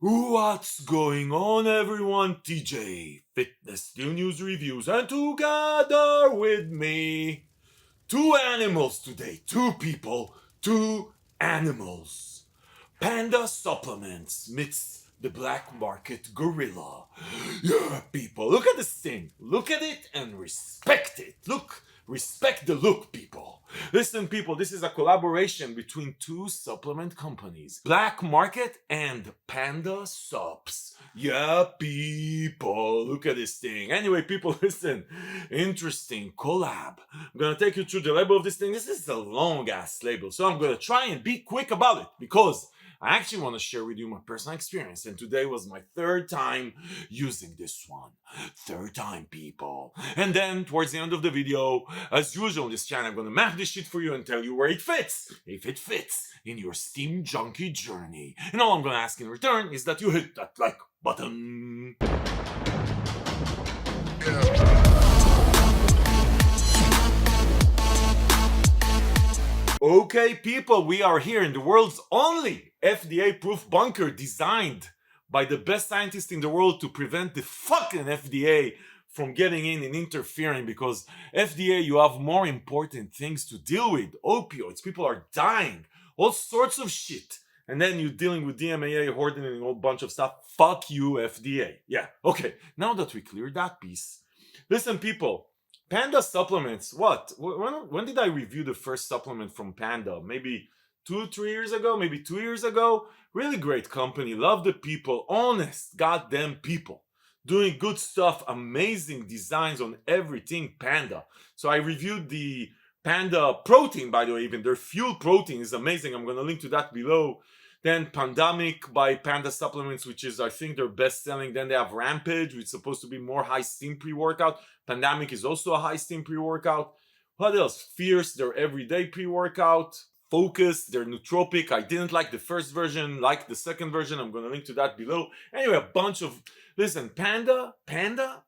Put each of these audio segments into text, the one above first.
What's going on, everyone? TJ, Fitness News Reviews, and together with me, two animals today. Two people, two animals. Panda supplements meets the black market gorilla. Yeah, people, look at this thing. Look at it and respect it. Look, respect the look, people. Listen, people, this is a collaboration between two supplement companies, Blackmarket and Panda Supps. Yeah, people, look at this thing. Anyway, people, listen, interesting collab. I'm gonna take you through the label of this thing. This is a long ass label, so I'm gonna try and be quick about it because I actually want to share with you my personal experience, and today was my third time using this one. Third time, people. And then, towards the end of the video, as usual on this channel, I'm gonna map this shit for you and tell you where it fits, if it fits in your Steam Junkie journey. And all I'm gonna ask in return is that you hit that like button. Okay, people, we are here in the world's only FDA-proof bunker designed by the best scientists in the world to prevent the fucking FDA from getting in and interfering, because FDA, you have more important things to deal with. Opioids, people are dying, all sorts of shit. And then you're dealing with DMAA, hoarding, and a whole bunch of stuff. Fuck you, FDA. Yeah, okay, now that we cleared that piece. Listen, people, Panda supplements, what? When did I review the first supplement from Panda? Maybe 2-3 years ago? Maybe 2 years ago? Really great company. Love the people. Honest goddamn people. Doing good stuff. Amazing designs on everything Panda. So I reviewed the Panda protein, by the way. Even their fuel protein is amazing. I'm going to link to that below. Then Pandemic by Panda Supplements, which is, I think, their best selling. Then they have Rampage, which is supposed to be more high steam pre-workout. Pandemic is also a high steam pre-workout. What else? Fierce, their everyday pre-workout. Focus, their nootropic. I didn't like the first version, like the second version. I'm going to link to that below. Anyway, a bunch of... Listen, Panda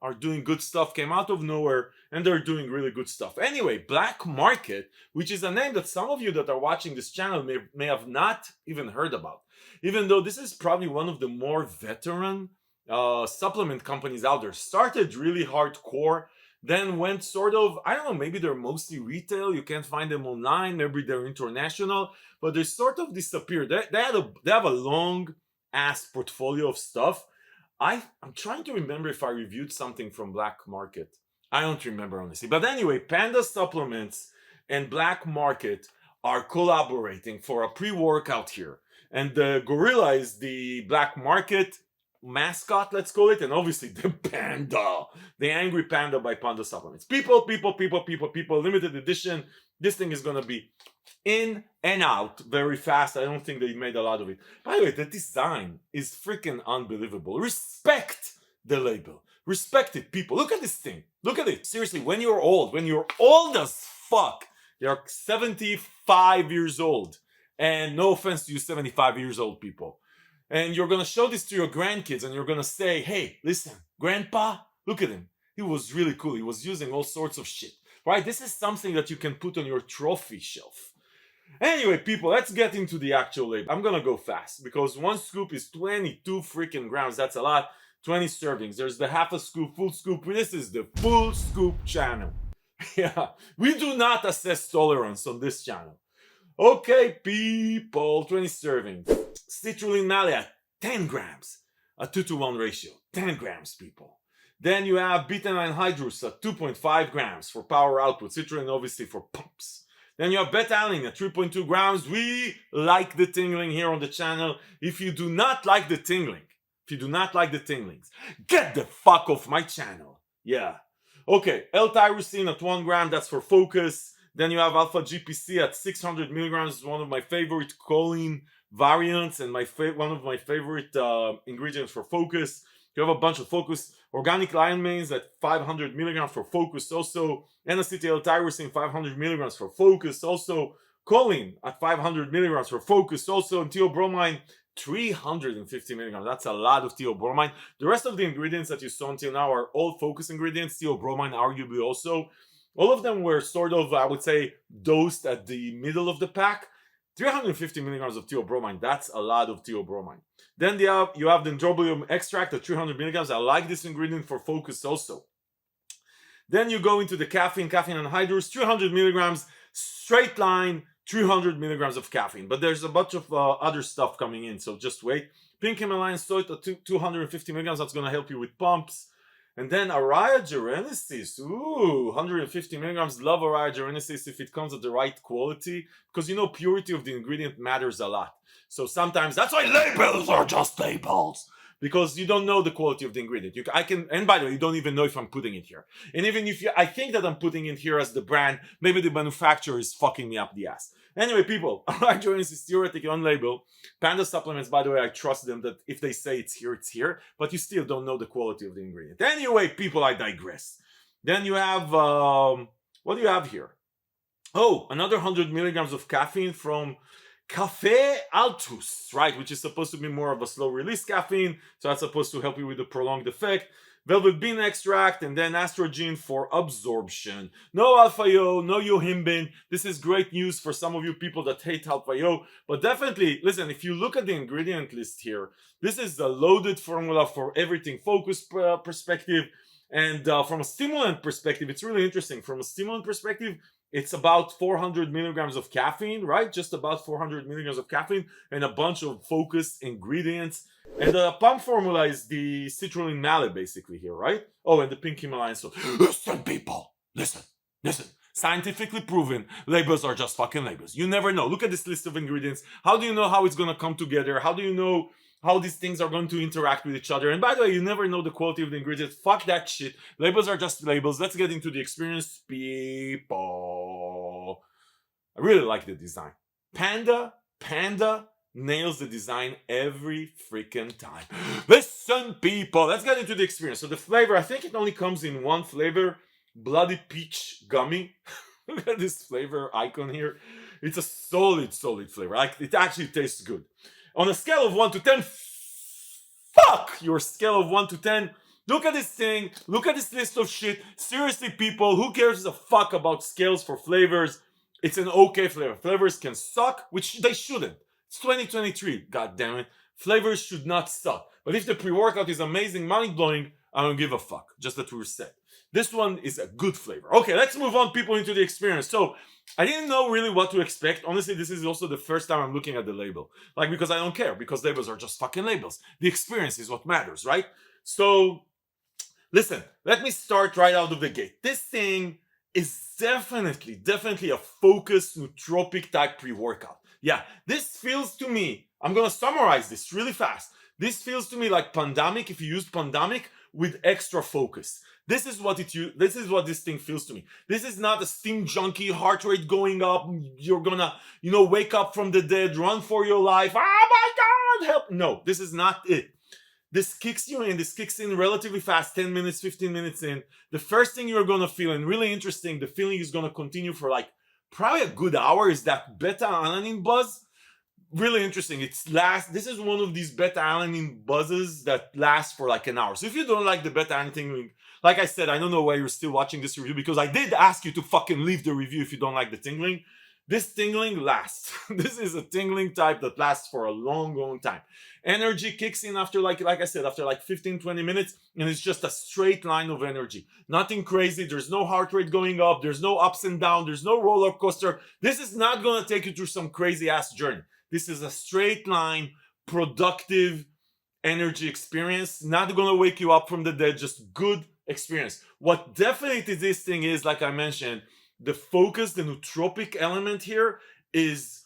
are doing good stuff, came out of nowhere, and they're doing really good stuff. Anyway, Blackmarket, which is a name that some of you that are watching this channel may have not even heard about. Even though this is probably one of the more veteran supplement companies out there. Started really hardcore, then went sort of, I don't know, maybe they're mostly retail, you can't find them online, maybe they're international, but they sort of disappeared. They have a long ass portfolio of stuff. I'm trying to remember if I reviewed something from Blackmarket. I don't remember, honestly. But anyway, Panda Supplements and Blackmarket are collaborating for a pre-workout here. And the gorilla is the Blackmarket mascot, let's call it, and obviously the panda, the angry panda by Panda Supplements. People, limited edition. This thing is gonna be in and out very fast. I don't think they made a lot of it. By the way, the design is freaking unbelievable. Respect the label. Respect it, people. Look at this thing. Look at it. Seriously, when you're old as fuck, you're 75 years old, and no offense to you 75 years old people, and you're gonna show this to your grandkids and you're gonna say, hey, listen, grandpa, look at him. He was really cool. He was using all sorts of shit, right? This is something that you can put on your trophy shelf. Anyway, people, let's get into the actual label. I'm gonna go fast because one scoop is 22 freaking grams. That's a lot. 20 servings. There's the half a scoop, full scoop. This is the full scoop channel. Yeah, we do not assess tolerance on this channel. Okay, people, 20 servings. Citrulline maleate, 10 grams. A 2-to-1 ratio. 10 grams, people. Then you have beta-9 hydrous at 2.5 grams for power output. Citrulline, obviously, for pumps. Then you have beta-alanine at 3.2 grams. We like the tingling here on the channel. If you do not like the tingling, get the fuck off my channel. Yeah. Okay, L-tyrosine at 1 gram. That's for focus. Then you have alpha GPC at 600 milligrams. One of my favorite choline variants and one of my favorite ingredients for focus. You have a bunch of focus. Organic lion manes at 500 milligrams for focus. Also, N-acetyl-tyrosine 500 milligrams for focus. Also, choline at 500 milligrams for focus. Also, and theobromine 350 milligrams. That's a lot of theobromine. The rest of the ingredients that you saw until now are all focus ingredients. Theobromine arguably also. All of them were sort of, I would say, dosed at the middle of the pack. 350 milligrams of theobromine, that's a lot of theobromine. Then you have the dendrobium extract at 300 milligrams. I like this ingredient for focus also. Then you go into the caffeine anhydrous, 300 milligrams, straight line, 300 milligrams of caffeine. But there's a bunch of other stuff coming in, so just wait. Pink Himalayan salt at 250 milligrams, that's going to help you with pumps. And then Araya gerenesis, 150 milligrams. Love Araya gerenesis if it comes at the right quality, because you know purity of the ingredient matters a lot. So sometimes that's why labels are just labels, because you don't know the quality of the ingredient. And by the way, you don't even know if I'm putting it here. And even if I think that I'm putting it here as the brand, maybe the manufacturer is fucking me up the ass. Anyway, people, Araya gerenesis is theoretically on label. Panda supplements, by the way, I trust them that if they say it's here, it's here, but you still don't know the quality of the ingredient. Anyway, people, I digress. Then you have, what do you have here? Oh, another 100 milligrams of caffeine from Café Altus, right, which is supposed to be more of a slow release caffeine, so that's supposed to help you with the prolonged effect. Velvet bean extract, and then astrogene for absorption. No alpha-yo, no yohimbine. This is great news for some of you people that hate alpha-yo, but definitely, listen, if you look at the ingredient list here, this is a loaded formula for everything focus perspective, and from a stimulant perspective, it's really interesting. From a stimulant perspective, it's about 400 milligrams of caffeine, right? Just about 400 milligrams of caffeine and a bunch of focused ingredients. And the pump formula is the citrulline malate basically here, right? Oh, and the pink Himalayan salt. Listen, people, listen. Scientifically proven, labels are just fucking labels. You never know. Look at this list of ingredients. How do you know how it's going to come together? How do you know how these things are going to interact with each other? And by the way, you never know the quality of the ingredients. Fuck that shit. Labels are just labels. Let's get into the experience, people. I really like the design. Panda nails the design every freaking time. Listen, people, let's get into the experience. So the flavor, I think it only comes in one flavor, bloody peach gummy. Look at this flavor icon here. It's a solid flavor. Like, it actually tastes good. On a scale of 1 to 10, fuck your scale of 1 to 10. Look at this thing. Look at this list of shit. Seriously, people, who cares a fuck about scales for flavors? It's an okay flavor. Flavors can suck, which they shouldn't. It's 2023, god damn it. Flavors should not suck. But if the pre-workout is amazing, mind-blowing, I don't give a fuck. Just that we're set. This one is a good flavor. Okay, let's move on, people, into the experience. So, I didn't know really what to expect. Honestly, this is also the first time I'm looking at the label. Like, because I don't care. Because labels are just fucking labels. The experience is what matters, right? So, listen, let me start right out of the gate. This thing is definitely a focused nootropic type pre-workout. Yeah, this feels to me, I'm gonna summarize this really fast. This feels to me like Pandemic, if you use Pandemic with extra focus. This is what this thing feels to me. This is not a steam junkie, heart rate going up, you're gonna, wake up from the dead, run for your life, oh my god, help. No, this is not it. This kicks you in, this kicks in relatively fast, 10 minutes, 15 minutes in. The first thing you're gonna feel, and really interesting, the feeling is gonna continue for like probably a good hour, is that beta-alanine buzz. Really interesting. This is one of these beta-alanine buzzes that lasts for like an hour. So if you don't like the beta-alanine tingling, like I said, I don't know why you're still watching this review, because I did ask you to fucking leave the review if you don't like the tingling. This tingling lasts. This is a tingling type that lasts for a long time. Energy kicks in after like I said, after like 15-20 minutes, and it's just a straight line of energy. Nothing crazy. There's no heart rate going up. There's no ups and downs. There's no roller coaster. This is not going to take you through some crazy ass journey. This is a straight line, productive energy experience. Not going to wake you up from the dead. Just good experience. What definitely this thing is, like I mentioned, the focus, the nootropic element here is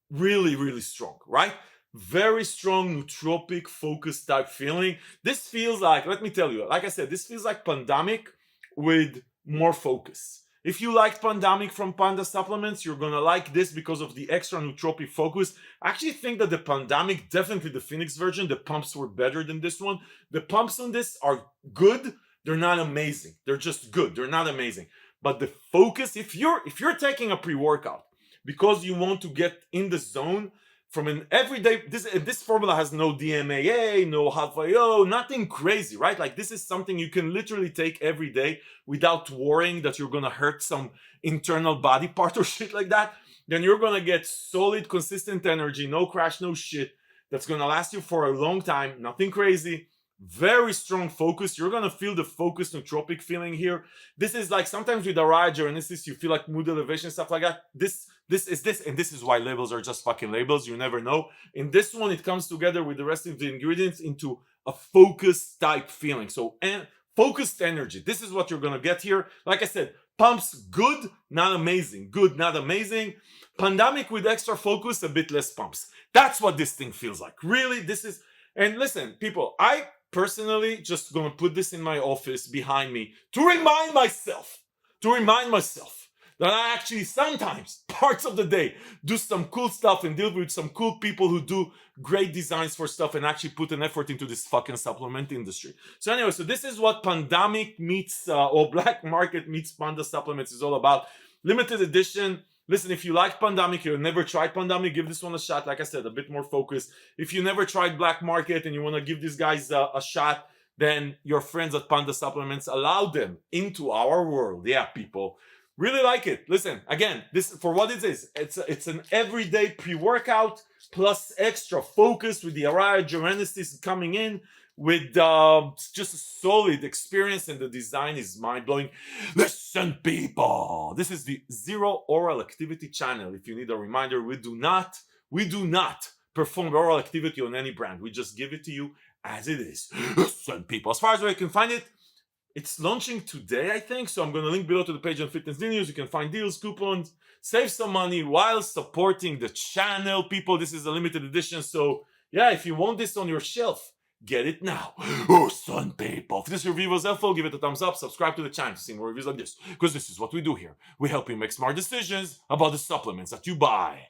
really strong, right? Very strong nootropic focus type feeling. This feels like, let me tell you, like I said, this feels like Pandemic with more focus. If you liked Pandemic from Panda supplements, you're gonna like this because of the extra nootropic focus. I actually think that the Pandemic, definitely the Phoenix version, the pumps were better than this one. The pumps on this are good. They're not amazing. They're just good. They're not amazing. But the focus, if you're taking a pre-workout because you want to get in the zone from an everyday, this formula has no DMAA, no alpha-yo, nothing crazy, right? Like, this is something you can literally take every day without worrying that you're gonna hurt some internal body part or shit like that. Then you're gonna get solid, consistent energy, no crash, no shit. that's going to last you for a long time. Nothing crazy. Very strong focus. You're going to feel the focused nootropic feeling here. This is like sometimes with RAMPAGE or Genesis, you feel like mood elevation, stuff like that. This is this, and this is why labels are just fucking labels. You never know. In this one, it comes together with the rest of the ingredients into a focus type feeling. So, and focused energy. This is what you're going to get here. Like I said, pumps good, not amazing. Good, not amazing. Pandemic with extra focus, a bit less pumps. That's what this thing feels like. Really, this is, and listen, people, I personally just gonna put this in my office behind me to remind myself that I actually sometimes, parts of the day, do some cool stuff and deal with some cool people who do great designs for stuff and actually put an effort into this fucking supplement industry. So anyway, so this is what Pandemic meets, or Blackmarket meets Panda supplements is all about. Limited edition. Listen, if you like Pandemic, you've never tried Pandemic, give this one a shot. Like I said, a bit more focused. If you never tried Blackmarket and you want to give these guys a shot, then your friends at Panda Supplements, allow them into our world. Yeah, people. Really like it. Listen, again, this for what it is. It's an everyday pre-workout plus extra focus with the Araya Genesis coming in with just a solid experience, and the design is mind-blowing. Listen, people, this is the Zero Oral Activity channel. If you need a reminder, we do not perform oral activity on any brand. We just give it to you as it is. Listen, people, as far as where you can find it, it's launching today, I think, so I'm going to link below to the page on Fitness News. You can find deals, coupons, save some money while supporting the channel. People, this is a limited edition, so yeah, if you want this on your shelf, get it now. Oh, son, people. If this review was helpful, give it a thumbs up, subscribe to the channel to see more reviews like this, because this is what we do here. We help you make smart decisions about the supplements that you buy.